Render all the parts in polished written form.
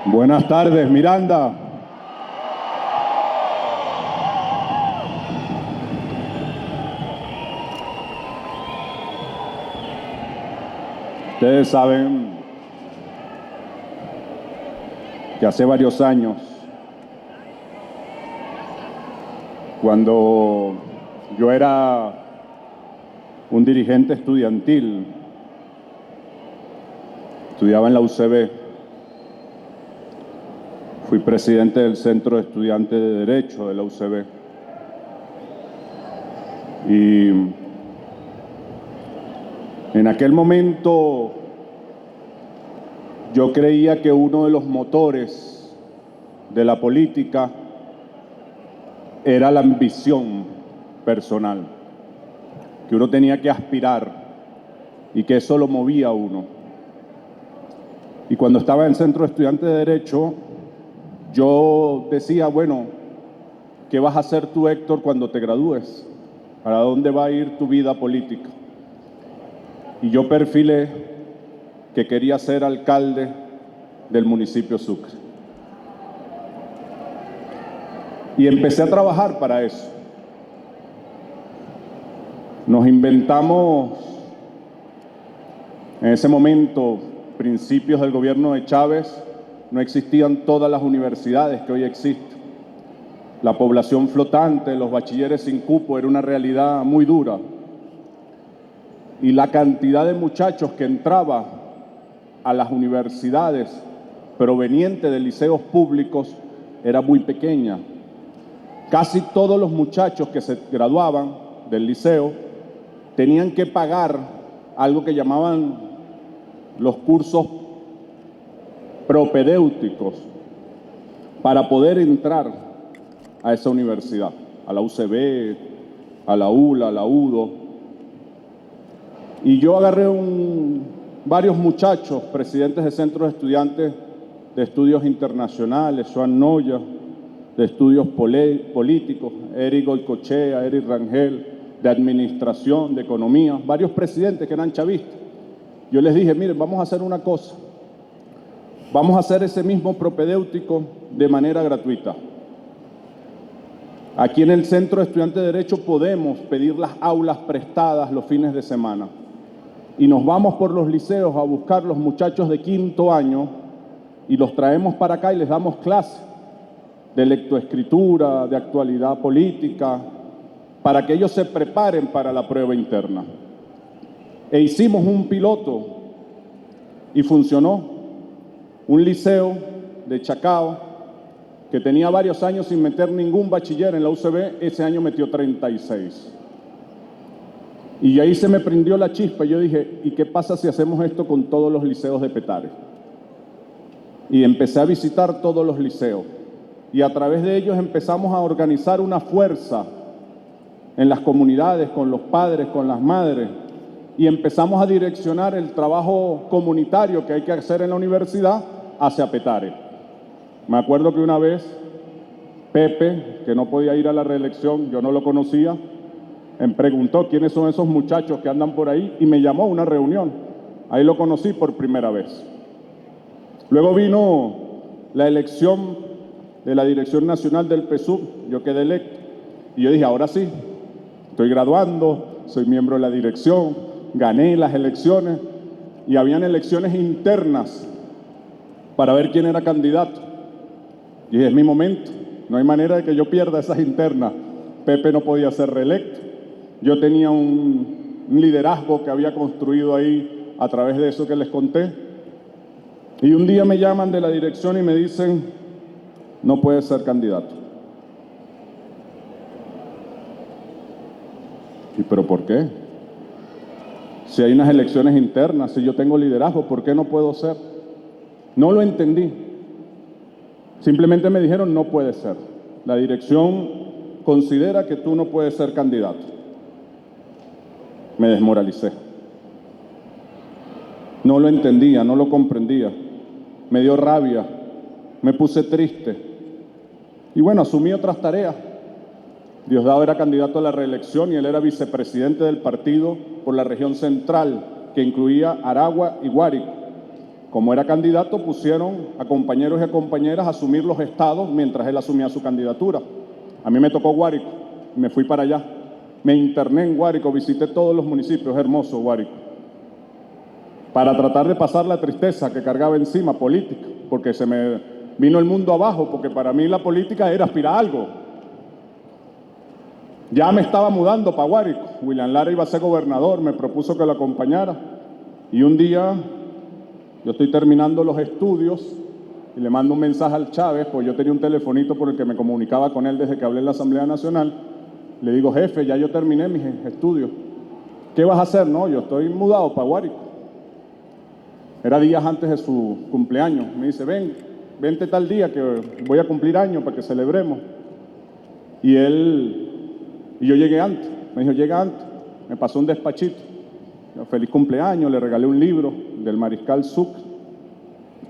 Buenas tardes, Miranda. Ustedes saben que hace varios años, cuando yo era un dirigente estudiantil, estudiaba en la UCB, fui presidente del Centro de Estudiantes de Derecho de la UCB. Y en aquel momento yo creía que uno de los motores de la política era la ambición personal, que uno tenía que aspirar y que eso lo movía a uno. Y cuando estaba en el Centro de Estudiantes de Derecho, yo decía, bueno, ¿qué vas a hacer tú, Héctor, cuando te gradúes? ¿Para dónde va a ir tu vida política? Y yo perfilé que quería ser alcalde del municipio Sucre. Y empecé a trabajar para eso. Nos inventamos, en ese momento, principios del gobierno de Chávez, no existían todas las universidades que hoy existen. La población flotante, los bachilleres sin cupo, era una realidad muy dura. Y la cantidad de muchachos que entraba a las universidades provenientes de liceos públicos era muy pequeña. Casi todos los muchachos que se graduaban del liceo tenían que pagar algo que llamaban los cursos propedéuticos para poder entrar a esa universidad, a la UCB, a la ULA, a la UDO. Y yo agarré varios muchachos, presidentes de centros de estudiantes de estudios internacionales, Joan Noya, de estudios políticos, Eric Goicochea, Eric Rangel, de administración, de economía, varios presidentes que eran chavistas. Yo les dije, miren, vamos a hacer una cosa, vamos a hacer ese mismo propedéutico de manera gratuita. Aquí en el Centro de Estudiantes de Derecho podemos pedir las aulas prestadas los fines de semana y nos vamos por los liceos a buscar los muchachos de quinto año y los traemos para acá y les damos clases de lectoescritura, de actualidad política, para que ellos se preparen para la prueba interna. E hicimos un piloto y funcionó. Un liceo de Chacao que tenía varios años sin meter ningún bachiller en la UCB, ese año metió 36. Y ahí se me prendió la chispa. Yo dije, ¿y qué pasa si hacemos esto con todos los liceos de Petare? Y empecé a visitar todos los liceos. Y a través de ellos empezamos a organizar una fuerza en las comunidades, con los padres, con las madres, y empezamos a direccionar el trabajo comunitario que hay que hacer en la universidad hacia Petare. Me acuerdo que una vez Pepe, que no podía ir a la reelección, yo no lo conocía, me preguntó quiénes son esos muchachos que andan por ahí y me llamó a una reunión. Ahí lo conocí por primera vez. Luego vino la elección de la Dirección Nacional del PSUV, yo quedé electo. Y yo dije, ahora sí, estoy graduando, soy miembro de la dirección, gané las elecciones y habían elecciones internas para ver quién era candidato. Y dije, es mi momento, no hay manera de que yo pierda esas internas. Pepe no podía ser reelecto. Yo tenía un liderazgo que había construido ahí a través de eso que les conté. Y un día me llaman de la dirección y me dicen, no puedes ser candidato. ¿Y pero por qué? Si hay unas elecciones internas, si yo tengo liderazgo, ¿por qué no puedo ser? No lo entendí. Simplemente me dijeron, no puede ser. La dirección considera que tú no puedes ser candidato. Me desmoralicé. No lo entendía, no lo comprendía. Me dio rabia, me puse triste. Y bueno, asumí otras tareas. Diosdado era candidato a la reelección y él era vicepresidente del partido por la región central, que incluía Aragua y Guárico. Como era candidato, pusieron a compañeros y a compañeras a asumir los estados mientras él asumía su candidatura. A mí me tocó Guárico, y me fui para allá. Me interné en Guárico, visité todos los municipios, hermoso Guárico, para tratar de pasar la tristeza que cargaba encima política, porque se me vino el mundo abajo, porque para mí la política era aspirar a algo. Ya me estaba mudando para Guárico. William Lara iba a ser gobernador, me propuso que lo acompañara. Y un día, yo estoy terminando los estudios y le mando un mensaje al Chávez, pues yo tenía un telefonito por el que me comunicaba con él desde que hablé en la Asamblea Nacional. Le digo, jefe, ya yo terminé mis estudios. ¿Qué vas a hacer? No, yo estoy mudado para Guárico. Era días antes de su cumpleaños. Me dice, vente tal día que voy a cumplir años para que celebremos. Y yo llegué antes. Me dijo, llega antes. Me pasó un despachito. Yo, feliz cumpleaños, le regalé un libro del mariscal Sucre.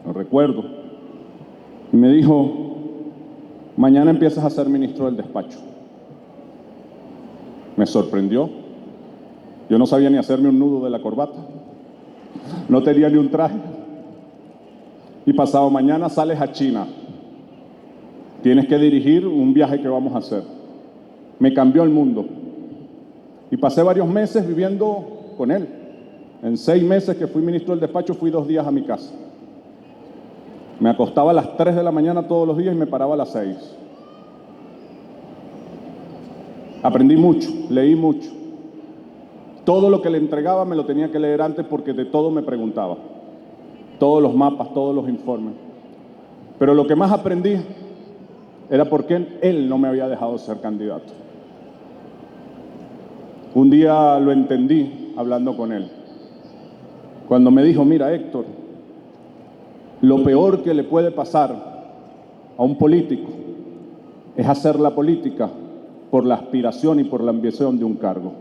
Lo recuerdo. Y me dijo, mañana empiezas a ser ministro del despacho. Me sorprendió. Yo no sabía ni hacerme un nudo de la corbata. No tenía ni un traje. Y pasado mañana sales a China. Tienes que dirigir un viaje que vamos a hacer. Me cambió el mundo. Y pasé varios meses viviendo con él. En 6 meses que fui ministro del despacho, fui 2 días a mi casa. Me acostaba a las 3 de la mañana todos los días y me paraba a las 6. Aprendí mucho, leí mucho. Todo lo que le entregaba me lo tenía que leer antes porque de todo me preguntaba. Todos los mapas, todos los informes. Pero lo que más aprendí era por qué él no me había dejado ser candidato. Un día lo entendí hablando con él. Cuando me dijo, mira Héctor, lo peor que le puede pasar a un político es hacer la política por la aspiración y por la ambición de un cargo.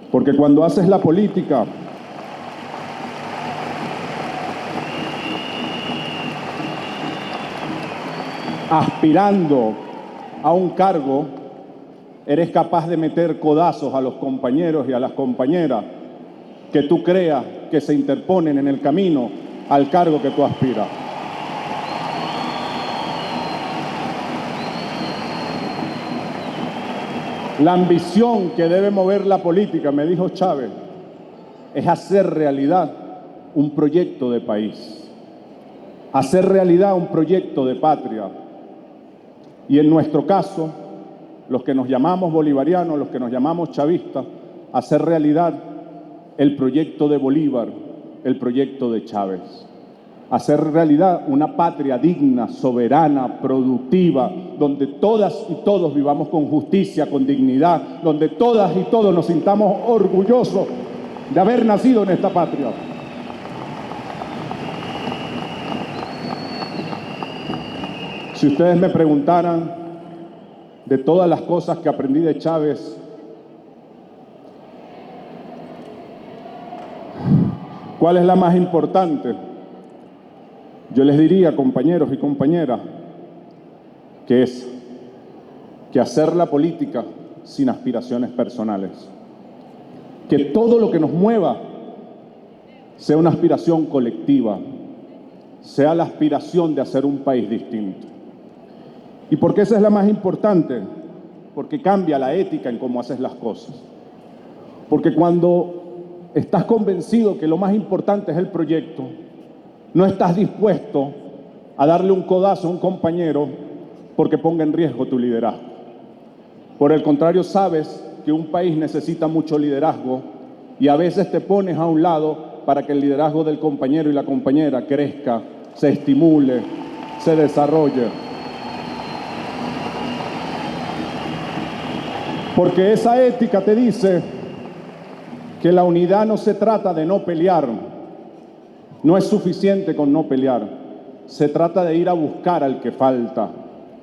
Porque cuando haces la política aspirando a un cargo, eres capaz de meter codazos a los compañeros y a las compañeras que tú creas que se interponen en el camino al cargo que tú aspiras. La ambición que debe mover la política, me dijo Chávez, es hacer realidad un proyecto de país, hacer realidad un proyecto de patria. Y en nuestro caso, los que nos llamamos bolivarianos, los que nos llamamos chavistas, hacer realidad el proyecto de Bolívar, el proyecto de Chávez. Hacer realidad una patria digna, soberana, productiva, donde todas y todos vivamos con justicia, con dignidad, donde todas y todos nos sintamos orgullosos de haber nacido en esta patria. Si ustedes me preguntaran de todas las cosas que aprendí de Chávez, ¿cuál es la más importante? Yo les diría, compañeros y compañeras, que es que hacer la política sin aspiraciones personales. Que todo lo que nos mueva sea una aspiración colectiva, sea la aspiración de hacer un país distinto. ¿Y por qué esa es la más importante? Porque cambia la ética en cómo haces las cosas. Porque cuando estás convencido que lo más importante es el proyecto, no estás dispuesto a darle un codazo a un compañero porque ponga en riesgo tu liderazgo. Por el contrario, sabes que un país necesita mucho liderazgo y a veces te pones a un lado para que el liderazgo del compañero y la compañera crezca, se estimule, se desarrolle. Porque esa ética te dice que la unidad no se trata de no pelear. No es suficiente con no pelear. Se trata de ir a buscar al que falta.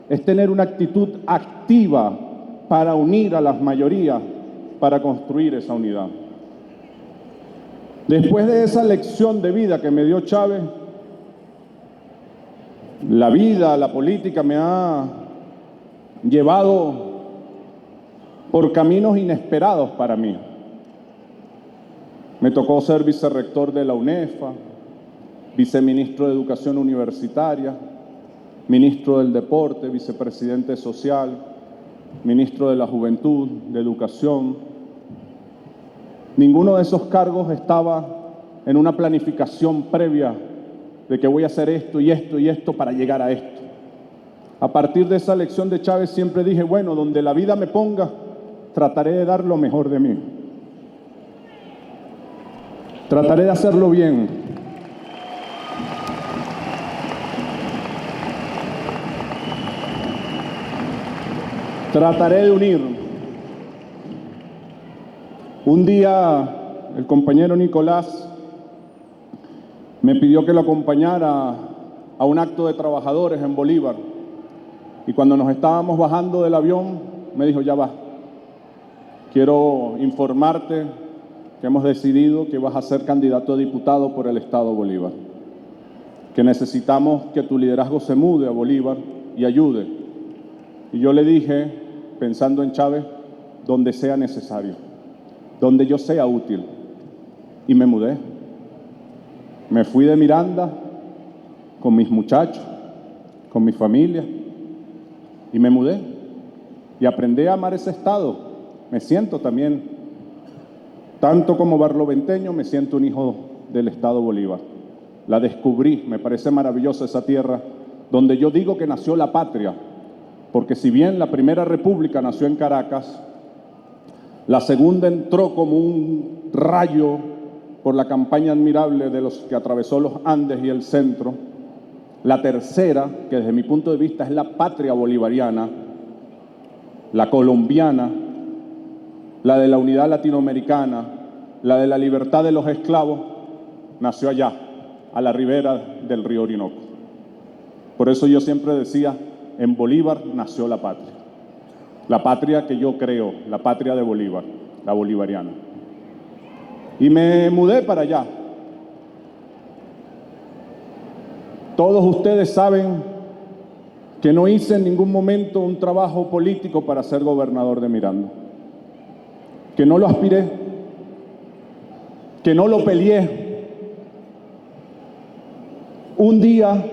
Es tener una actitud activa para unir a las mayorías, para construir esa unidad. Después de esa lección de vida que me dio Chávez, la vida, la política me ha llevado por caminos inesperados para mí. Me tocó ser vicerrector de la UNEFA, viceministro de Educación Universitaria, ministro del Deporte, vicepresidente social, ministro de la Juventud, de Educación. Ninguno de esos cargos estaba en una planificación previa de que voy a hacer esto y esto y esto para llegar a esto. A partir de esa elección de Chávez siempre dije, bueno, donde la vida me ponga, trataré de dar lo mejor de mí. Trataré de hacerlo bien. Trataré de unir. Un día el compañero Nicolás me pidió que lo acompañara a un acto de trabajadores en Bolívar. Y cuando nos estábamos bajando del avión, me dijo, ya va, quiero informarte que hemos decidido que vas a ser candidato a diputado por el Estado Bolívar, que necesitamos que tu liderazgo se mude a Bolívar y ayude. Y yo le dije, pensando en Chávez, donde sea necesario, donde yo sea útil. Y me mudé. Me fui de Miranda con mis muchachos, con mi familia, y me mudé. Y aprendí a amar ese estado. Me siento también, tanto como barloventeño, me siento un hijo del Estado Bolívar. La descubrí, me parece maravillosa esa tierra, donde yo digo que nació la patria, porque si bien la primera república nació en Caracas, la segunda entró como un rayo por la campaña admirable de los que atravesó los Andes y el centro. La tercera, que desde mi punto de vista es la patria bolivariana, la colombiana, la de la unidad latinoamericana, la de la libertad de los esclavos, nació allá, a la ribera del río Orinoco. Por eso yo siempre decía, en Bolívar nació la patria que yo creo, la patria de Bolívar, la bolivariana. Y me mudé para allá. Todos ustedes saben que no hice en ningún momento un trabajo político para ser gobernador de Miranda, que no lo aspiré, que no lo peleé. Un día,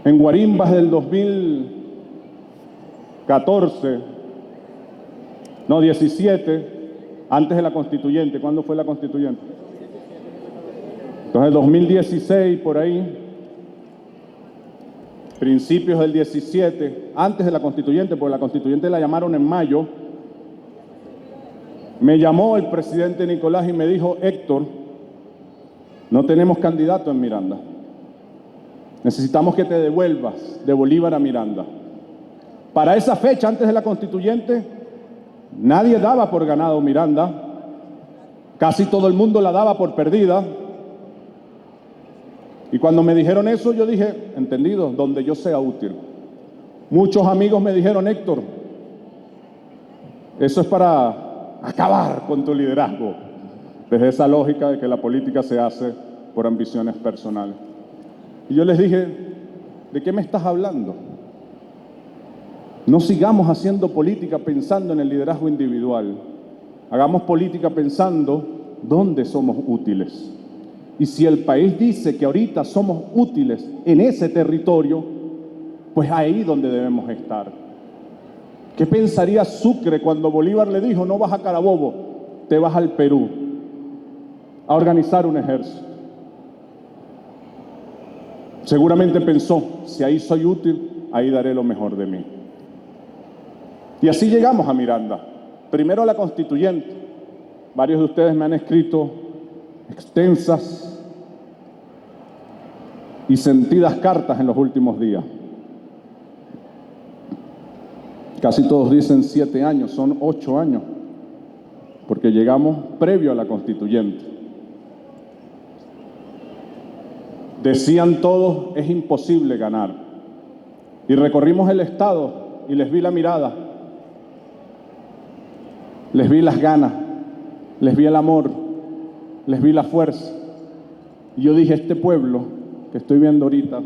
en Guarimbas del 17, antes de la Constituyente. ¿Cuándo fue la Constituyente? Entonces, 2016, por ahí, principios del 17, antes de la Constituyente, porque la Constituyente la llamaron en mayo, me llamó el presidente Nicolás y me dijo, Héctor, no tenemos candidato en Miranda. Necesitamos que te devuelvas de Bolívar a Miranda. Para esa fecha, antes de la Constituyente, nadie daba por ganado Miranda. Casi todo el mundo la daba por perdida. Y cuando me dijeron eso, yo dije, entendido, donde yo sea útil. Muchos amigos me dijeron, Héctor, eso es para acabar con tu liderazgo. Desde esa lógica de que la política se hace por ambiciones personales. Y yo les dije, ¿de qué me estás hablando? No sigamos haciendo política pensando en el liderazgo individual. Hagamos política pensando dónde somos útiles. Y si el país dice que ahorita somos útiles en ese territorio, pues ahí donde debemos estar. ¿Qué pensaría Sucre cuando Bolívar le dijo, no vas a Carabobo, te vas al Perú a organizar un ejército? Seguramente pensó, si ahí soy útil, ahí daré lo mejor de mí. Y así llegamos a Miranda. Primero a la Constituyente. Varios de ustedes me han escrito extensas y sentidas cartas en los últimos días. Casi todos dicen 7 años, son 8 años, porque llegamos previo a la Constituyente. Decían todos, es imposible ganar. Y recorrimos el Estado y les vi la mirada, les vi las ganas, les vi el amor, les vi la fuerza. Y yo dije, este pueblo que estoy viendo ahorita,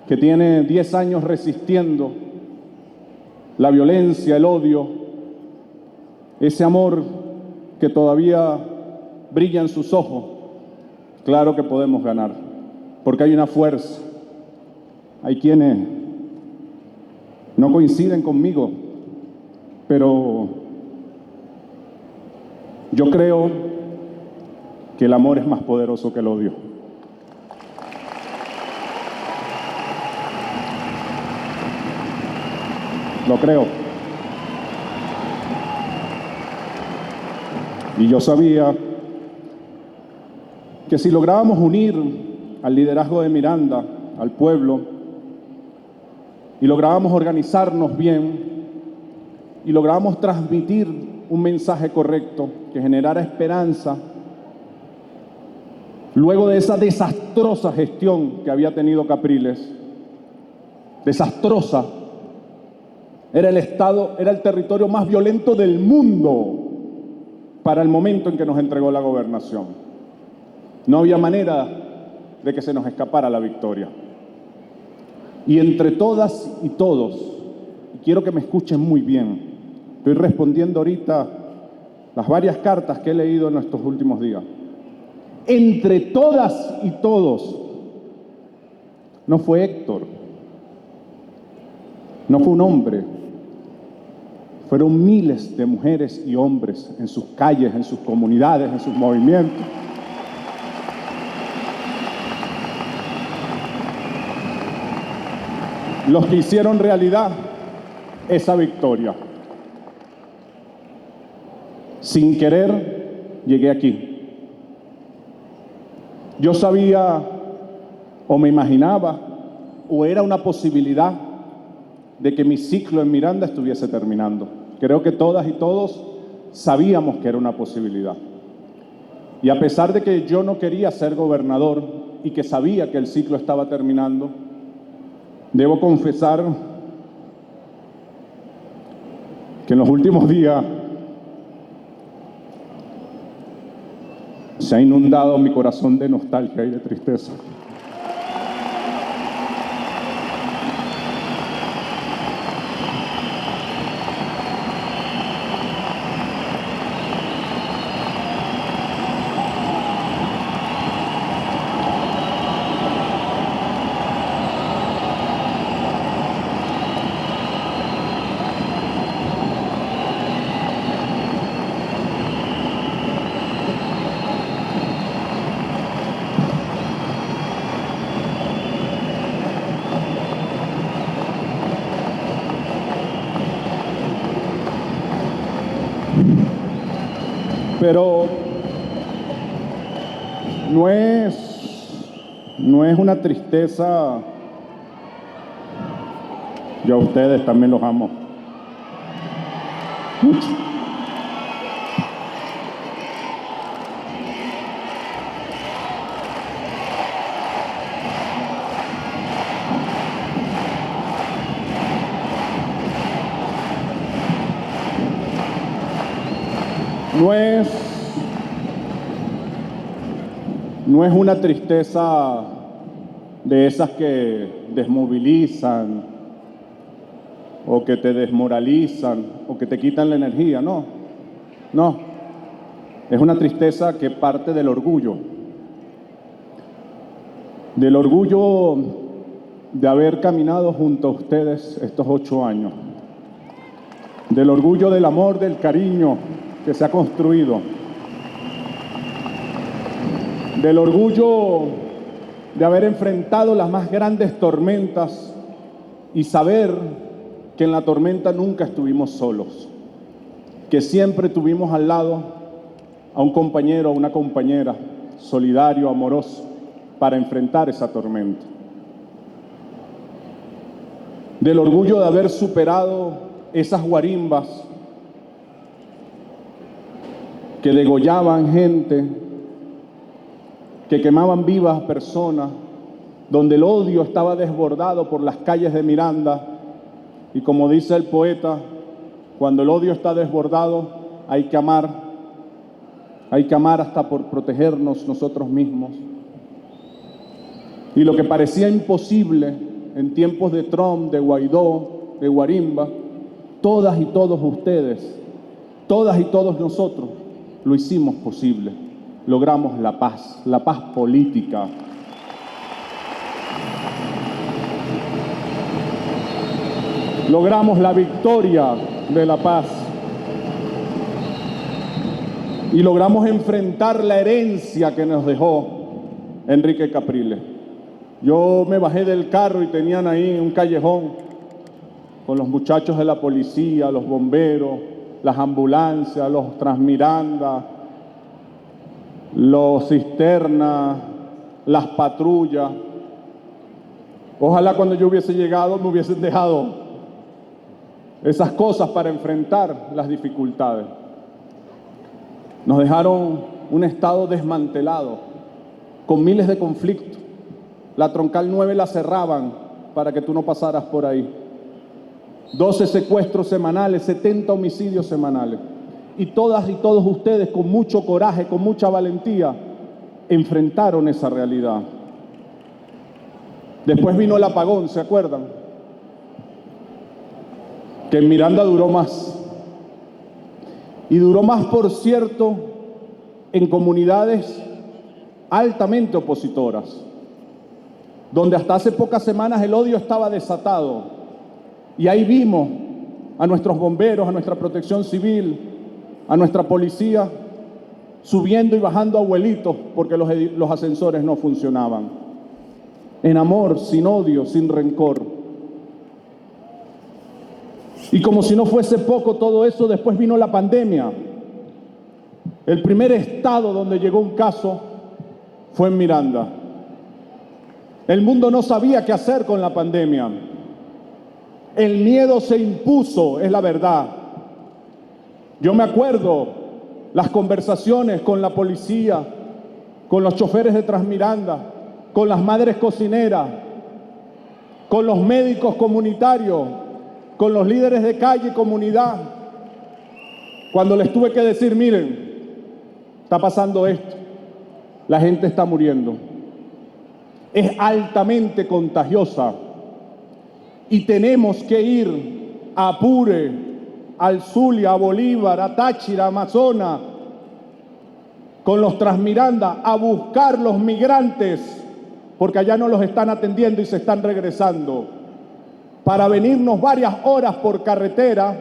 que tiene 10 años resistiendo la violencia, el odio, ese amor que todavía brilla en sus ojos, Claro que podemos ganar, porque hay una fuerza. Hay quienes no coinciden conmigo, pero yo creo que el amor es más poderoso que el odio. Lo creo. Y yo sabía que si lográbamos unir al liderazgo de Miranda, al pueblo, y lográbamos organizarnos bien, y lográbamos transmitir un mensaje correcto que generara esperanza, luego de esa desastrosa gestión que había tenido Capriles, desastrosa, era el territorio más violento del mundo para el momento en que nos entregó la gobernación. No había manera de que se nos escapara la victoria. Y entre todas y todos, y quiero que me escuchen muy bien, estoy respondiendo ahorita las varias cartas que he leído en estos últimos días. Entre todas y todos, no fue Héctor, no fue un hombre, fueron miles de mujeres y hombres en sus calles, en sus comunidades, en sus movimientos. Los que hicieron realidad esa victoria. Sin querer, llegué aquí. Yo sabía, o me imaginaba, o era una posibilidad de que mi ciclo en Miranda estuviese terminando. Creo que todas y todos sabíamos que era una posibilidad. Y a pesar de que yo no quería ser gobernador y que sabía que el ciclo estaba terminando, debo confesar que en los últimos días se ha inundado mi corazón de nostalgia y de tristeza. Pero no es una tristeza. Yo a ustedes también los amo mucho. No es una tristeza de esas que desmovilizan o que te desmoralizan o que te quitan la energía, no. Es una tristeza que parte del orgullo de haber caminado junto a ustedes estos 8 años, del orgullo del amor, del cariño que se ha construido, del orgullo de haber enfrentado las más grandes tormentas y saber que en la tormenta nunca estuvimos solos, que siempre tuvimos al lado a un compañero, a una compañera, solidario, amoroso, para enfrentar esa tormenta. Del orgullo de haber superado esas guarimbas que degollaban gente, que quemaban vivas personas, donde el odio estaba desbordado por las calles de Miranda. Y como dice el poeta, cuando el odio está desbordado, hay que amar hasta por protegernos nosotros mismos. Y lo que parecía imposible en tiempos de Trump, de Guaidó, de Guarimba, todas y todos ustedes, todas y todos nosotros, lo hicimos posible. logramos la paz política. Logramos la victoria de la paz. Y logramos enfrentar la herencia que nos dejó Enrique Capriles. Yo me bajé del carro y tenían ahí un callejón con los muchachos de la policía, los bomberos, las ambulancias, los Transmiranda, los cisternas, las patrullas. Ojalá cuando yo hubiese llegado me hubiesen dejado esas cosas para enfrentar las dificultades. Nos dejaron un estado desmantelado, con miles de conflictos. La troncal 9 la cerraban para que tú no pasaras por ahí. 12 secuestros semanales, 70 homicidios semanales. Y todas y todos ustedes, con mucho coraje, con mucha valentía, enfrentaron esa realidad. Después vino el apagón, ¿se acuerdan? Que en Miranda duró más. Y duró más, por cierto, en comunidades altamente opositoras, donde hasta hace pocas semanas el odio estaba desatado. Y ahí vimos a nuestros bomberos, a nuestra protección civil, a nuestra policía, subiendo y bajando abuelitos porque los ascensores no funcionaban. En amor, sin odio, sin rencor. Y como si no fuese poco todo eso, después vino la pandemia. El primer estado donde llegó un caso fue en Miranda. El mundo no sabía qué hacer con la pandemia. El miedo se impuso, es la verdad. Yo me acuerdo las conversaciones con la policía, con los choferes de Transmiranda, con las madres cocineras, con los médicos comunitarios, con los líderes de calle y comunidad, cuando les tuve que decir, miren, está pasando esto, la gente está muriendo, es altamente contagiosa y tenemos que ir a Apure, al Zulia, a Bolívar, a Táchira, a Amazonas, con los Transmiranda, a buscar los migrantes, porque allá no los están atendiendo y se están regresando, para venirnos varias horas por carretera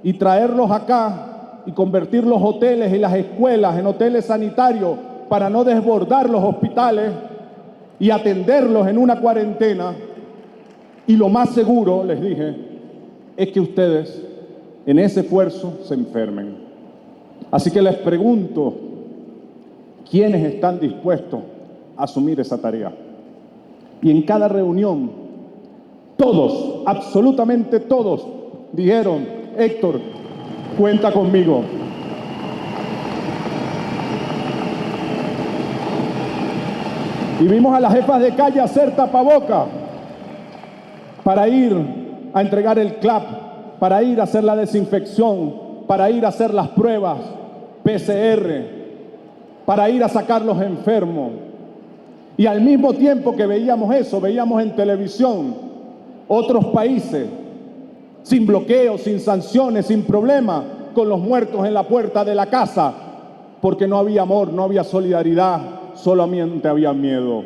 y traerlos acá y convertir los hoteles y las escuelas en hoteles sanitarios para no desbordar los hospitales y atenderlos en una cuarentena. Y lo más seguro, les dije, es que ustedes en ese esfuerzo se enfermen. Así que les pregunto, ¿quiénes están dispuestos a asumir esa tarea? Y en cada reunión, todos, absolutamente todos, dijeron, Héctor, cuenta conmigo. Y vimos a las jefas de calle hacer tapaboca para ir a entregar el CLAP, para ir a hacer la desinfección, para ir a hacer las pruebas PCR, para ir a sacar los enfermos. Y al mismo tiempo que veíamos eso, veíamos en televisión otros países sin bloqueos, sin sanciones, sin problemas, con los muertos en la puerta de la casa, porque no había amor, no había solidaridad, solamente había miedo.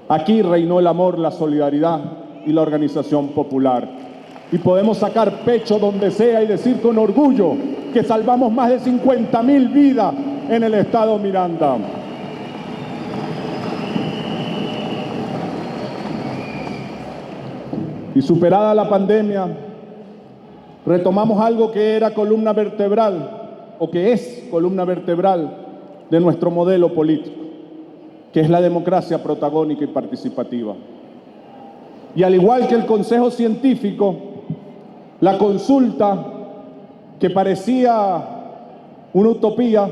Aquí reinó el amor, la solidaridad y la organización popular. Y podemos sacar pecho donde sea y decir con orgullo que salvamos más de 50.000 vidas en el estado Miranda. Y superada la pandemia, retomamos algo que era columna vertebral, o que es columna vertebral de nuestro modelo político, que es la democracia protagónica y participativa. Y al igual que el Consejo Científico, la consulta, que parecía una utopía,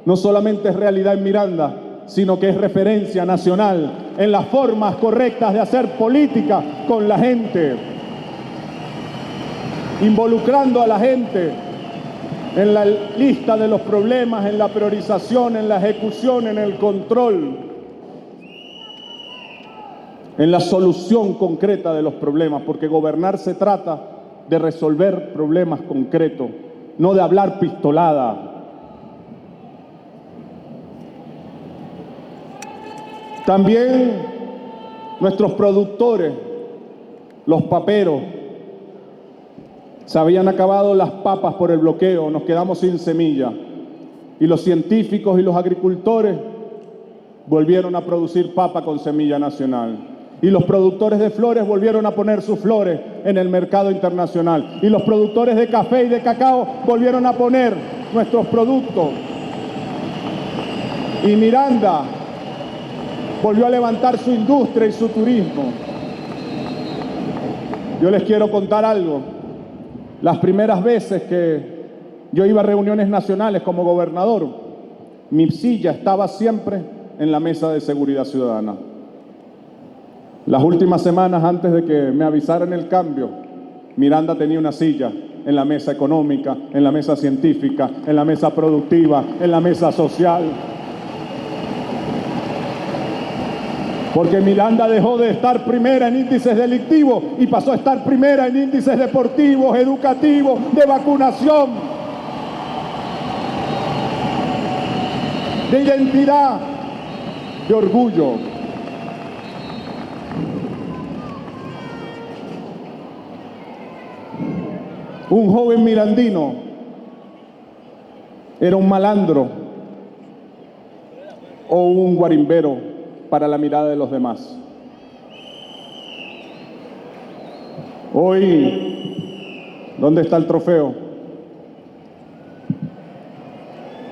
no solamente es realidad en Miranda, sino que es referencia nacional en las formas correctas de hacer política con la gente, involucrando a la gente en la lista de los problemas, en la priorización, en la ejecución, en el control, en la solución concreta de los problemas, porque gobernar se trata de resolver problemas concretos, no de hablar pistolada. También nuestros productores, los paperos, se habían acabado las papas por el bloqueo, nos quedamos sin semilla. Y los científicos y los agricultores volvieron a producir papa con semilla nacional. Y los productores de flores volvieron a poner sus flores en el mercado internacional. Y los productores de café y de cacao volvieron a poner nuestros productos. Y Miranda volvió a levantar su industria y su turismo. Yo les quiero contar algo. Las primeras veces que yo iba a reuniones nacionales como gobernador, mi silla estaba siempre en la mesa de seguridad ciudadana. Las últimas semanas, antes de que me avisaran el cambio, Miranda tenía una silla en la mesa económica, en la mesa científica, en la mesa productiva, en la mesa social. Porque Miranda dejó de estar primera en índices delictivos y pasó a estar primera en índices deportivos, educativos, de vacunación, de identidad, de orgullo. Un joven mirandino era un malandro o un guarimbero para la mirada de los demás. Hoy, ¿dónde está el trofeo?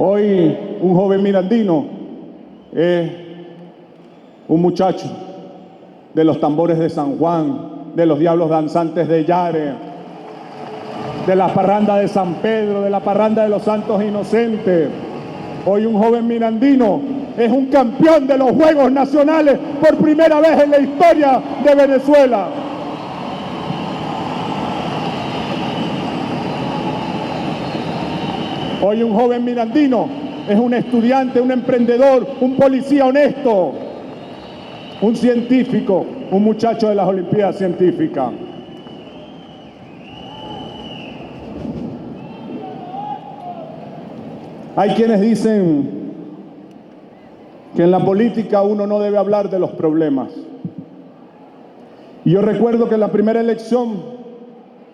Hoy un joven mirandino es un muchacho de los tambores de San Juan, de los diablos danzantes de Yare, de la parranda de San Pedro, de la parranda de los Santos Inocentes. Hoy un joven mirandino es un campeón de los Juegos Nacionales por primera vez en la historia de Venezuela. Hoy un joven mirandino es un estudiante, un emprendedor, un policía honesto, un científico, un muchacho de las Olimpiadas Científicas. Hay quienes dicen que en la política uno no debe hablar de los problemas. Y yo recuerdo que en la primera elección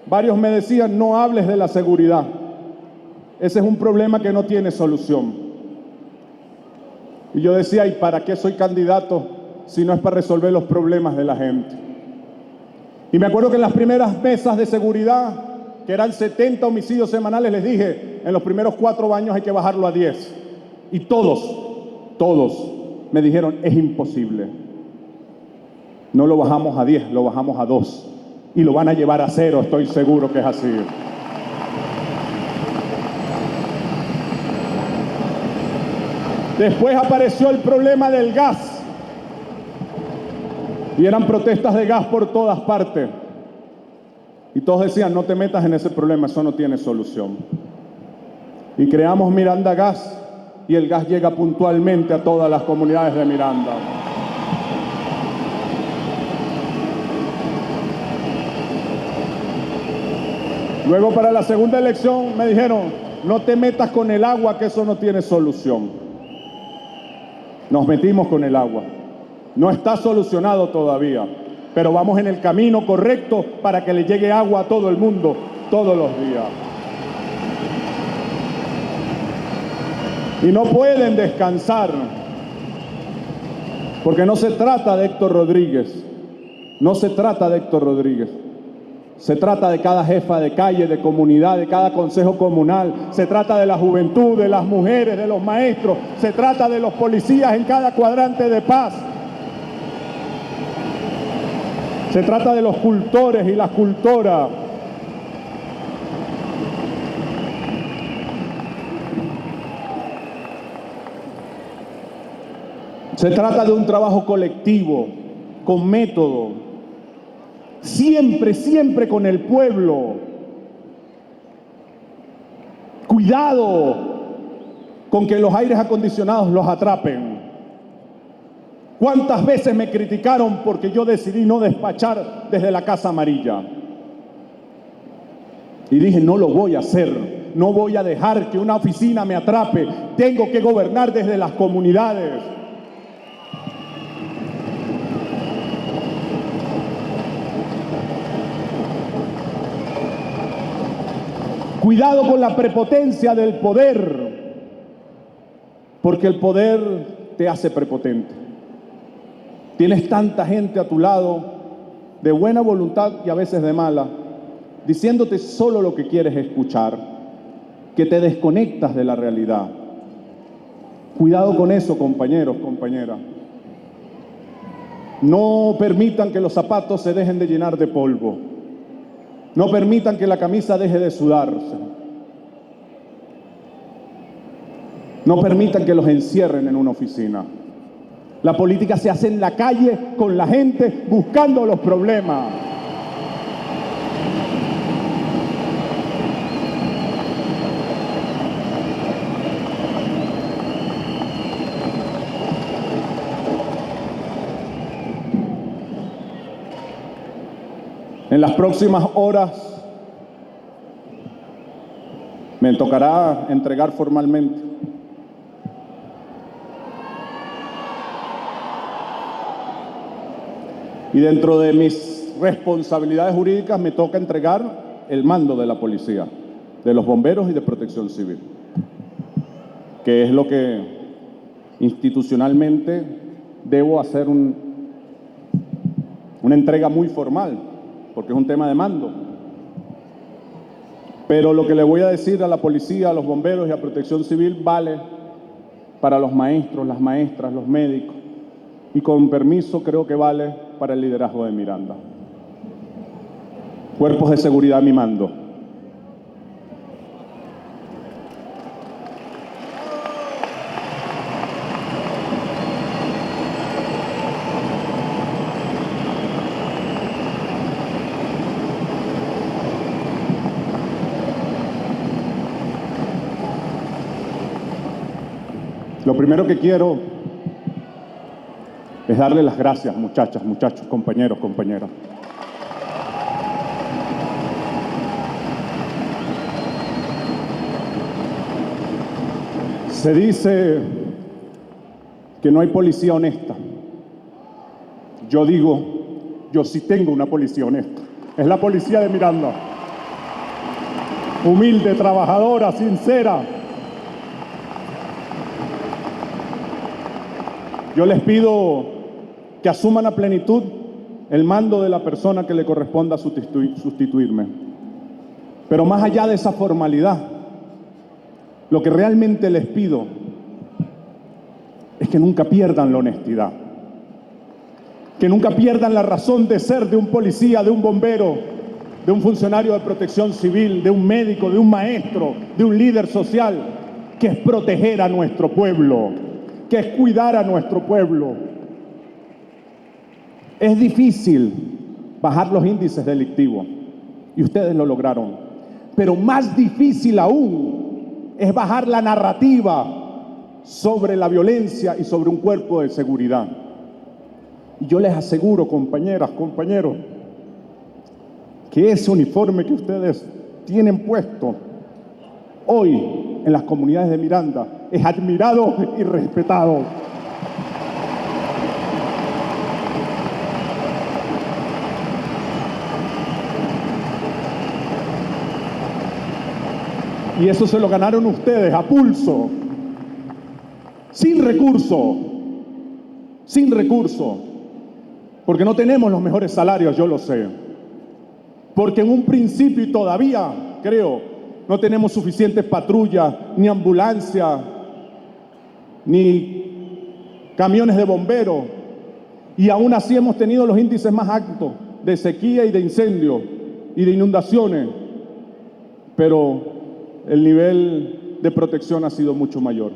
varios me decían, no hables de la seguridad. Ese es un problema que no tiene solución. Y yo decía, ¿y para qué soy candidato si no es para resolver los problemas de la gente? Y me acuerdo que en las primeras mesas de seguridad, que eran 70 homicidios semanales, les dije, en los primeros 4 años hay que bajarlo a 10. Y todos me dijeron, es imposible. No lo bajamos a 10, lo bajamos a 2. Y lo van a llevar a 0, estoy seguro que es así. Después apareció el problema del gas. Y eran protestas de gas por todas partes. Y todos decían, no te metas en ese problema, eso no tiene solución. Y creamos Miranda Gas, y el gas llega puntualmente a todas las comunidades de Miranda. Luego, para la segunda elección, me dijeron, no te metas con el agua, que eso no tiene solución. Nos metimos con el agua. No está solucionado todavía, pero vamos en el camino correcto para que le llegue agua a todo el mundo, todos los días. Y no pueden descansar, porque no se trata de Héctor Rodríguez, no se trata de Héctor Rodríguez, se trata de cada jefa de calle, de comunidad, de cada consejo comunal, se trata de la juventud, de las mujeres, de los maestros, se trata de los policías en cada cuadrante de paz, se trata de los cultores y las cultoras. Se trata de un trabajo colectivo, con método, siempre con el pueblo. Cuidado con que los aires acondicionados los atrapen. ¿Cuántas veces me criticaron porque yo decidí no despachar desde la Casa Amarilla? Y dije, no lo voy a hacer, no voy a dejar que una oficina me atrape, tengo que gobernar desde las comunidades. Cuidado con la prepotencia del poder, porque el poder te hace prepotente. Tienes tanta gente a tu lado, de buena voluntad y a veces de mala, diciéndote solo lo que quieres escuchar, que te desconectas de la realidad. Cuidado con eso, compañeros, compañeras. No permitan que los zapatos se dejen de llenar de polvo. No permitan que la camisa deje de sudarse. No permitan que los encierren en una oficina. La política se hace en la calle, con la gente, buscando los problemas. En las próximas horas me tocará entregar formalmente y dentro de mis responsabilidades jurídicas me toca entregar el mando de la policía, de los bomberos y de protección civil, que es lo que institucionalmente debo hacer una entrega muy formal, porque es un tema de mando. Pero lo que le voy a decir a la policía, a los bomberos y a protección civil vale para los maestros, las maestras, los médicos, y con permiso creo que vale para el liderazgo de Miranda. Cuerpos de seguridad a mi mando. Lo primero que quiero es darle las gracias, muchachas, muchachos, compañeros, compañeras. Se dice que no hay policía honesta. Yo digo, yo sí tengo una policía honesta. Es la policía de Miranda. Humilde, trabajadora, sincera. Yo les pido que asuman a plenitud el mando de la persona que le corresponda sustituirme. Pero más allá de esa formalidad, lo que realmente les pido es que nunca pierdan la honestidad, que nunca pierdan la razón de ser de un policía, de un bombero, de un funcionario de protección civil, de un médico, de un maestro, de un líder social, que es proteger a nuestro pueblo, que es cuidar a nuestro pueblo. Es difícil bajar los índices delictivos y ustedes lo lograron, pero más difícil aún es bajar la narrativa sobre la violencia y sobre un cuerpo de seguridad. Y yo les aseguro, compañeras, compañeros, que ese uniforme que ustedes tienen puesto hoy en las comunidades de Miranda es admirado y respetado. Y eso se lo ganaron ustedes a pulso, sin recurso, porque no tenemos los mejores salarios, yo lo sé. Porque en un principio y todavía, creo, no tenemos suficientes patrullas, ni ambulancias, ni camiones de bomberos. Y aún así hemos tenido los índices más altos de sequía y de incendio y de inundaciones. Pero el nivel de protección ha sido mucho mayor.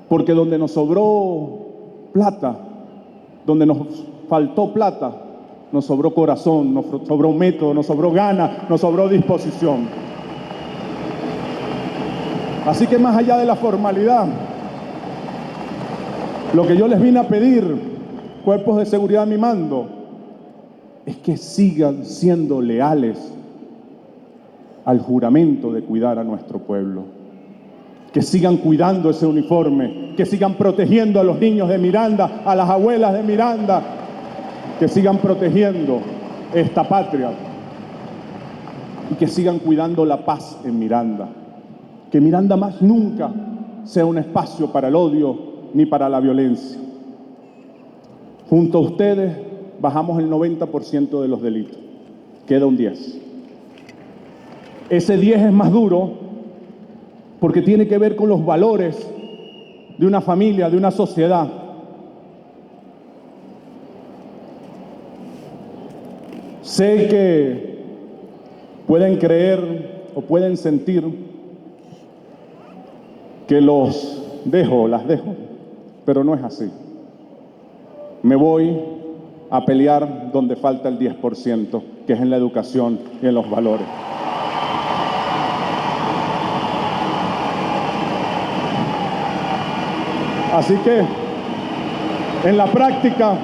Porque donde nos sobró plata, donde nos faltó plata, nos sobró corazón, nos sobró método, nos sobró ganas, nos sobró disposición. Así que más allá de la formalidad, lo que yo les vine a pedir, cuerpos de seguridad a mi mando, es que sigan siendo leales al juramento de cuidar a nuestro pueblo, que sigan cuidando ese uniforme, que sigan protegiendo a los niños de Miranda, a las abuelas de Miranda, que sigan protegiendo esta patria. y que sigan cuidando la paz en Miranda. Que Miranda más nunca sea un espacio para el odio ni para la violencia. Junto a ustedes bajamos el 90% de los delitos. Queda un 10%. Ese 10 es más duro porque tiene que ver con los valores de una familia, de una sociedad. Sé que pueden creer o pueden sentir que las dejo, pero no es así. Me voy a pelear donde falta el 10%, que es en la educación y en los valores. Así que, en la práctica,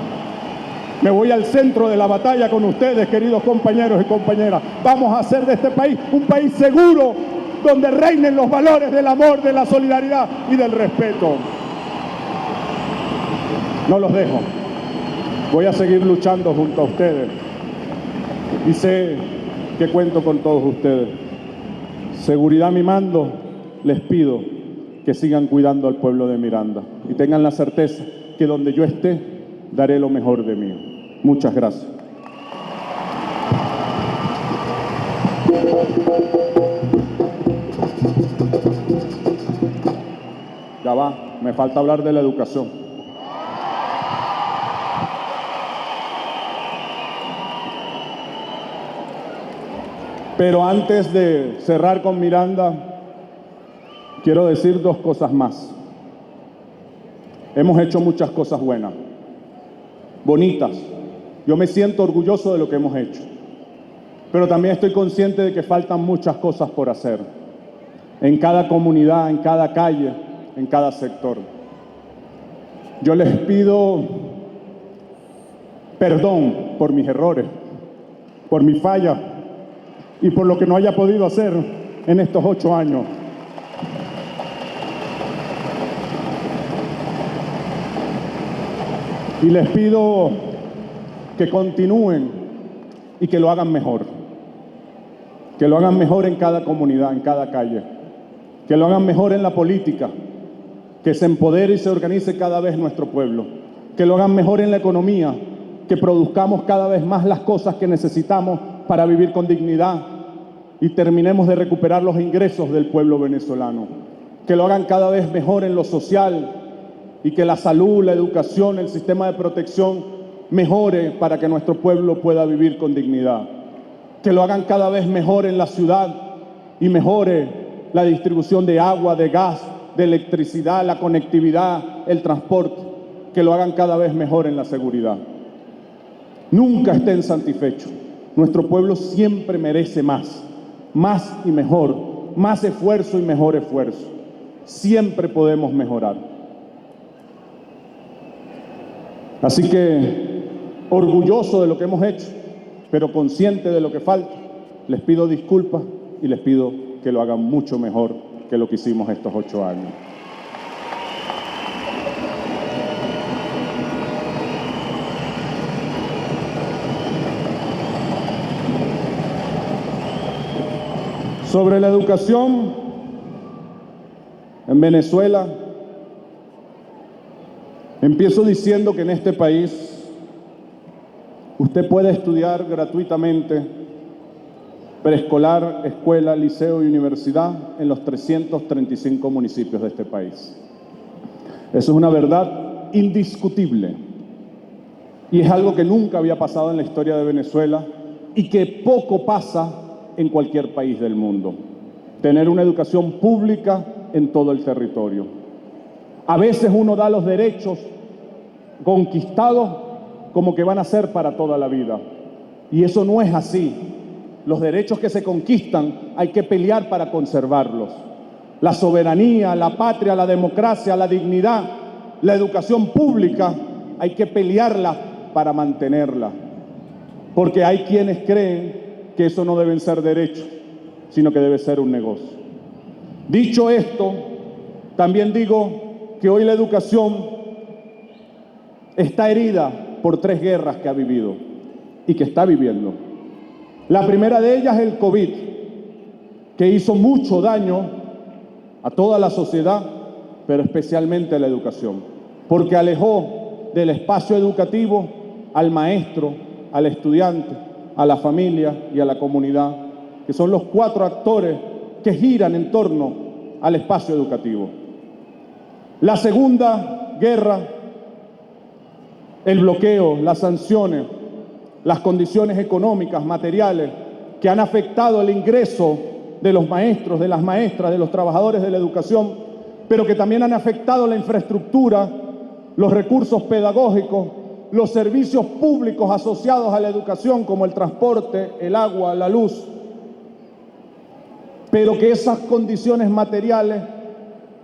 me voy al centro de la batalla con ustedes, queridos compañeros y compañeras. Vamos a hacer de este país un país seguro, donde reinen los valores del amor, de la solidaridad y del respeto. No los dejo. Voy a seguir luchando junto a ustedes. Y sé que cuento con todos ustedes. Seguridad mi mando, les pido que sigan cuidando al pueblo de Miranda. Y tengan la certeza que donde yo esté, daré lo mejor de mí. Muchas gracias. Ya va, me falta hablar de la educación. Pero antes de cerrar con Miranda, quiero decir dos cosas más. Hemos hecho muchas cosas buenas, bonitas. Yo me siento orgulloso de lo que hemos hecho. Pero también estoy consciente de que faltan muchas cosas por hacer. En cada comunidad, en cada calle, en cada sector. Yo les pido perdón por mis errores, por mi falla y por lo que no haya podido hacer en estos 8 años. Y les pido que continúen y que lo hagan mejor. Que lo hagan mejor en cada comunidad, en cada calle. Que lo hagan mejor en la política. Que se empodere y se organice cada vez nuestro pueblo. Que lo hagan mejor en la economía. Que produzcamos cada vez más las cosas que necesitamos para vivir con dignidad y terminemos de recuperar los ingresos del pueblo venezolano. Que lo hagan cada vez mejor en lo social y que la salud, la educación, el sistema de protección mejore para que nuestro pueblo pueda vivir con dignidad. Que lo hagan cada vez mejor en la ciudad y mejore la distribución de agua, de gas, de electricidad, la conectividad, el transporte. Que lo hagan cada vez mejor en la seguridad. Nunca estén satisfechos. Nuestro pueblo siempre merece más y mejor, más esfuerzo y mejor esfuerzo. Siempre podemos mejorar. Así que, orgulloso de lo que hemos hecho, pero consciente de lo que falta, les pido disculpas y les pido que lo hagan mucho mejor que lo que hicimos estos 8 años. Sobre la educación, en Venezuela, empiezo diciendo que en este país usted puede estudiar gratuitamente preescolar, escuela, liceo y universidad en los 335 municipios de este país. Eso es una verdad indiscutible y es algo que nunca había pasado en la historia de Venezuela y que poco pasa en cualquier país del mundo. Tener una educación pública en todo el territorio. A veces uno da los derechos conquistados como que van a ser para toda la vida. Y eso no es así. Los derechos que se conquistan hay que pelear para conservarlos. La soberanía, la patria, la democracia, la dignidad, la educación pública, hay que pelearla para mantenerla. Porque hay quienes creen que eso no deben ser derechos, sino que debe ser un negocio. Dicho esto, también digo que hoy la educación está herida por 3 guerras que ha vivido y que está viviendo. La primera de ellas es el COVID, que hizo mucho daño a toda la sociedad, pero especialmente a la educación, porque alejó del espacio educativo al maestro, al estudiante, a la familia y a la comunidad, que son los 4 actores que giran en torno al espacio educativo. La Segunda Guerra, el bloqueo, las sanciones, las condiciones económicas, materiales, que han afectado el ingreso de los maestros, de las maestras, de los trabajadores de la educación, pero que también han afectado la infraestructura, los recursos pedagógicos, los servicios públicos asociados a la educación, como el transporte, el agua, la luz, pero que esas condiciones materiales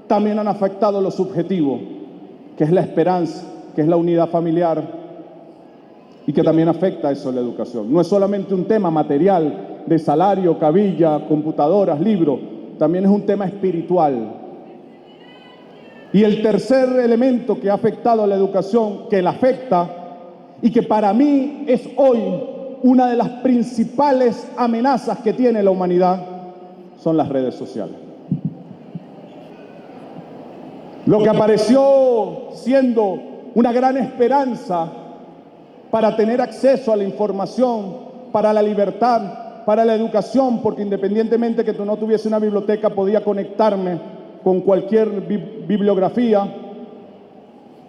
también han afectado lo subjetivo, que es la esperanza, que es la unidad familiar, y que también afecta eso a la educación. No es solamente un tema material, de salario, cabilla, computadoras, libros, también es un tema espiritual. Y el tercer elemento que ha afectado a la educación, que la afecta, y que para mí es hoy una de las principales amenazas que tiene la humanidad, son las redes sociales. Lo que apareció siendo una gran esperanza para tener acceso a la información, para la libertad, para la educación, porque independientemente que tú no tuviese una biblioteca, podía conectarme con cualquier bibliografía,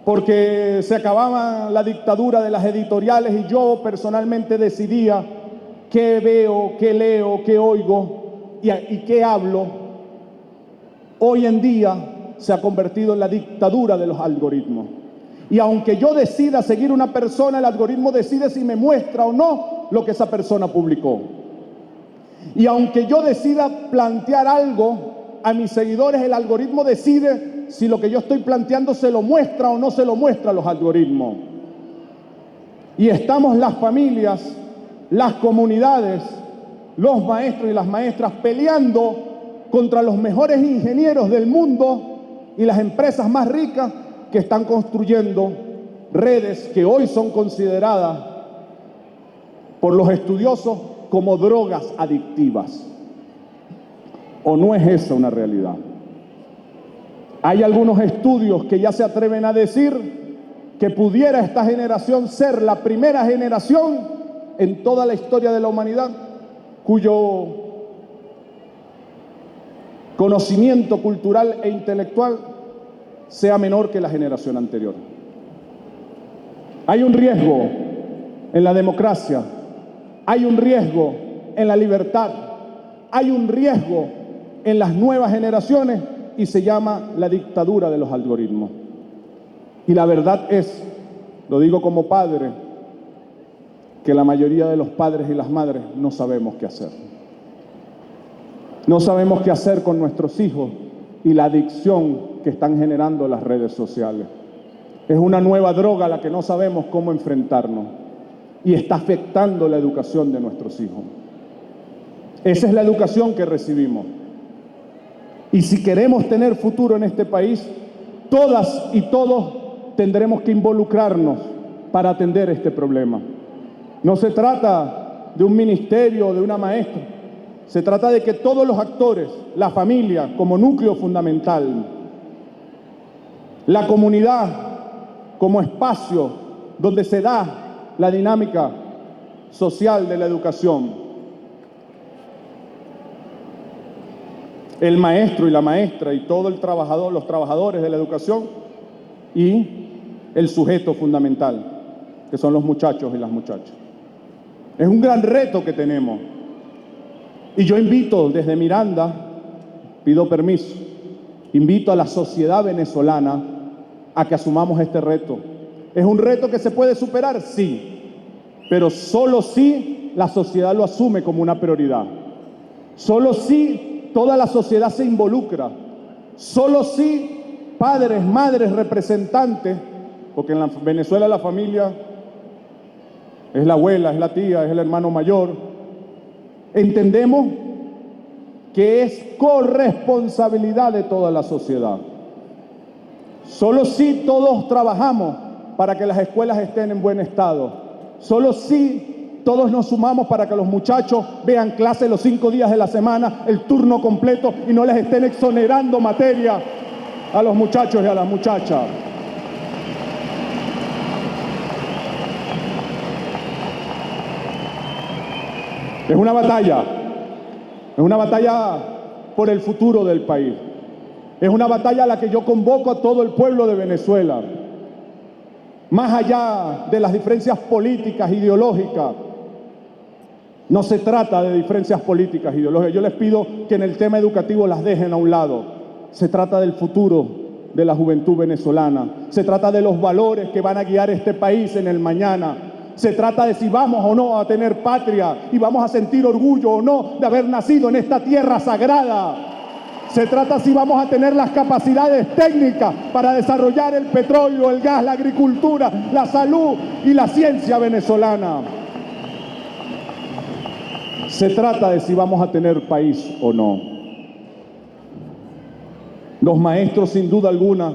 porque se acababa la dictadura de las editoriales y yo personalmente decidía qué veo, qué leo, qué oigo y qué hablo. Hoy en día se ha convertido en la dictadura de los algoritmos. Y aunque yo decida seguir una persona, el algoritmo decide si me muestra o no lo que esa persona publicó. Y aunque yo decida plantear algo a mis seguidores, el algoritmo decide si lo que yo estoy planteando se lo muestra o no se lo muestra a los algoritmos. Y estamos las familias, las comunidades, los maestros y las maestras peleando contra los mejores ingenieros del mundo y las empresas más ricas que están construyendo redes que hoy son consideradas por los estudiosos como drogas adictivas. ¿O no es esa una realidad? Hay algunos estudios que ya se atreven a decir que pudiera esta generación ser la primera generación en toda la historia de la humanidad cuyo conocimiento cultural e intelectual sea menor que la generación anterior. Hay un riesgo en la democracia, hay un riesgo en la libertad, hay un riesgo en las nuevas generaciones y se llama la dictadura de los algoritmos. Y la verdad es, lo digo como padre, que la mayoría de los padres y las madres no sabemos qué hacer. No sabemos qué hacer con nuestros hijos y la adicción que están generando las redes sociales. Es una nueva droga a la que no sabemos cómo enfrentarnos y está afectando la educación de nuestros hijos. Esa es la educación que recibimos. Y si queremos tener futuro en este país, todas y todos tendremos que involucrarnos para atender este problema. No se trata de un ministerio o de una maestra. Se trata de que todos los actores, la familia como núcleo fundamental, la comunidad como espacio donde se da la dinámica social de la educación, el maestro y la maestra y todo el trabajador, los trabajadores de la educación y el sujeto fundamental, que son los muchachos y las muchachas. Es un gran reto que tenemos. Y yo invito desde Miranda, pido permiso, invito a la sociedad venezolana a que asumamos este reto. ¿Es un reto que se puede superar? Sí, pero solo si la sociedad lo asume como una prioridad. Solo si toda la sociedad se involucra. Solo si padres, madres, representantes, porque en Venezuela la familia es la abuela, es la tía, es el hermano mayor, entendemos que es corresponsabilidad de toda la sociedad. Solo si todos trabajamos para que las escuelas estén en buen estado, solo si Todos nos sumamos para que los muchachos vean clase los 5 días de la semana, el turno completo, y no les estén exonerando materia a los muchachos y a las muchachas. Es una batalla por el futuro del país. Es una batalla a la que yo convoco a todo el pueblo de Venezuela. Más allá de las diferencias políticas, ideológicas, no se trata de diferencias políticas, ideológicas. Yo les pido que en el tema educativo las dejen a un lado. Se trata del futuro de la juventud venezolana. Se trata de los valores que van a guiar este país en el mañana. Se trata de si vamos o no a tener patria y vamos a sentir orgullo o no de haber nacido en esta tierra sagrada. Se trata si vamos a tener las capacidades técnicas para desarrollar el petróleo, el gas, la agricultura, la salud y la ciencia venezolana. Se trata de si vamos a tener país o no. Los maestros, sin duda alguna,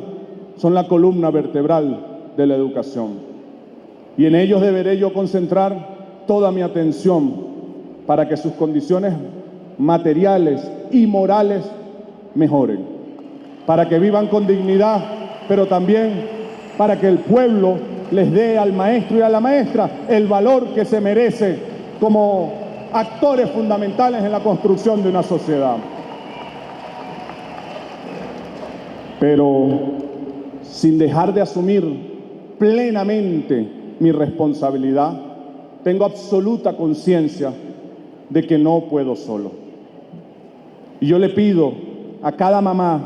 son la columna vertebral de la educación. Y en ellos deberé yo concentrar toda mi atención para que sus condiciones materiales y morales mejoren, para que vivan con dignidad, pero también para que el pueblo les dé al maestro y a la maestra el valor que se merece como actores fundamentales en la construcción de una sociedad. Pero sin dejar de asumir plenamente mi responsabilidad, tengo absoluta conciencia de que no puedo solo. Y yo le pido a cada mamá,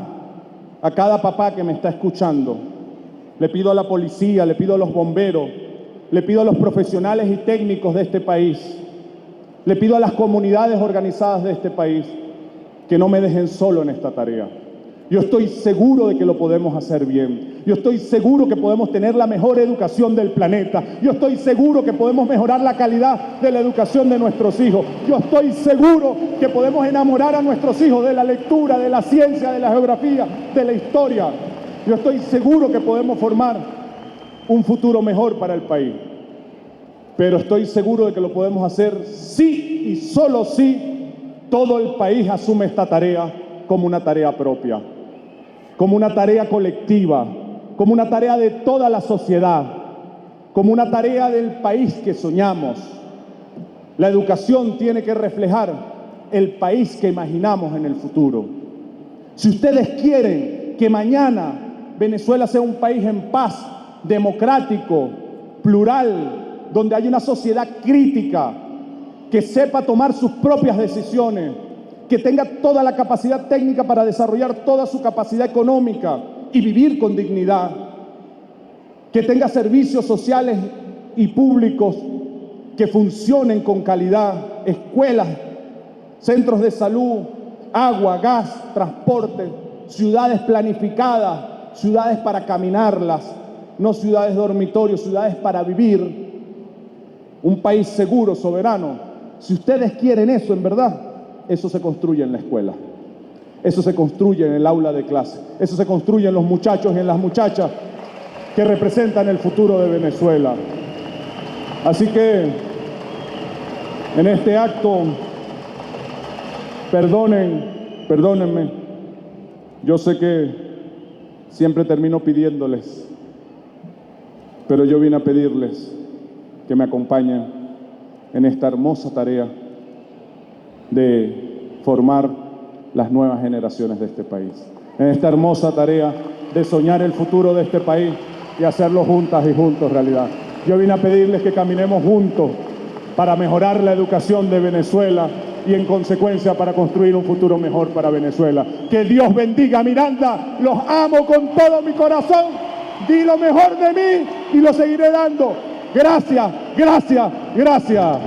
a cada papá que me está escuchando, le pido a la policía, le pido a los bomberos, le pido a los profesionales y técnicos de este país, le pido a las comunidades organizadas de este país que no me dejen solo en esta tarea. Yo estoy seguro de que lo podemos hacer bien. Yo estoy seguro que podemos tener la mejor educación del planeta. Yo estoy seguro que podemos mejorar la calidad de la educación de nuestros hijos. Yo estoy seguro que podemos enamorar a nuestros hijos de la lectura, de la ciencia, de la geografía, de la historia. Yo estoy seguro que podemos formar un futuro mejor para el país. Pero estoy seguro de que lo podemos hacer si y solo si todo el país asume esta tarea como una tarea propia, como una tarea colectiva, como una tarea de toda la sociedad, como una tarea del país que soñamos. La educación tiene que reflejar el país que imaginamos en el futuro. Si ustedes quieren que mañana Venezuela sea un país en paz, democrático, plural, donde haya una sociedad crítica, que sepa tomar sus propias decisiones, que tenga toda la capacidad técnica para desarrollar toda su capacidad económica y vivir con dignidad, que tenga servicios sociales y públicos que funcionen con calidad, escuelas, centros de salud, agua, gas, transporte, ciudades planificadas, ciudades para caminarlas, no ciudades dormitorios, ciudades para vivir, un país seguro, soberano. Si ustedes quieren eso, en verdad, eso se construye en la escuela, eso se construye en el aula de clase, eso se construye en los muchachos y en las muchachas que representan el futuro de Venezuela. Así que en este acto, perdónenme, yo sé que siempre termino pidiéndoles, pero yo vine a pedirles que me acompañen en esta hermosa tarea de formar las nuevas generaciones de este país, en esta hermosa tarea de soñar el futuro de este país y hacerlo juntas y juntos realidad. Yo vine a pedirles que caminemos juntos para mejorar la educación de Venezuela y en consecuencia para construir un futuro mejor para Venezuela. Que Dios bendiga a Miranda, los amo con todo mi corazón, di lo mejor de mí y lo seguiré dando. Gracias, gracias, gracias.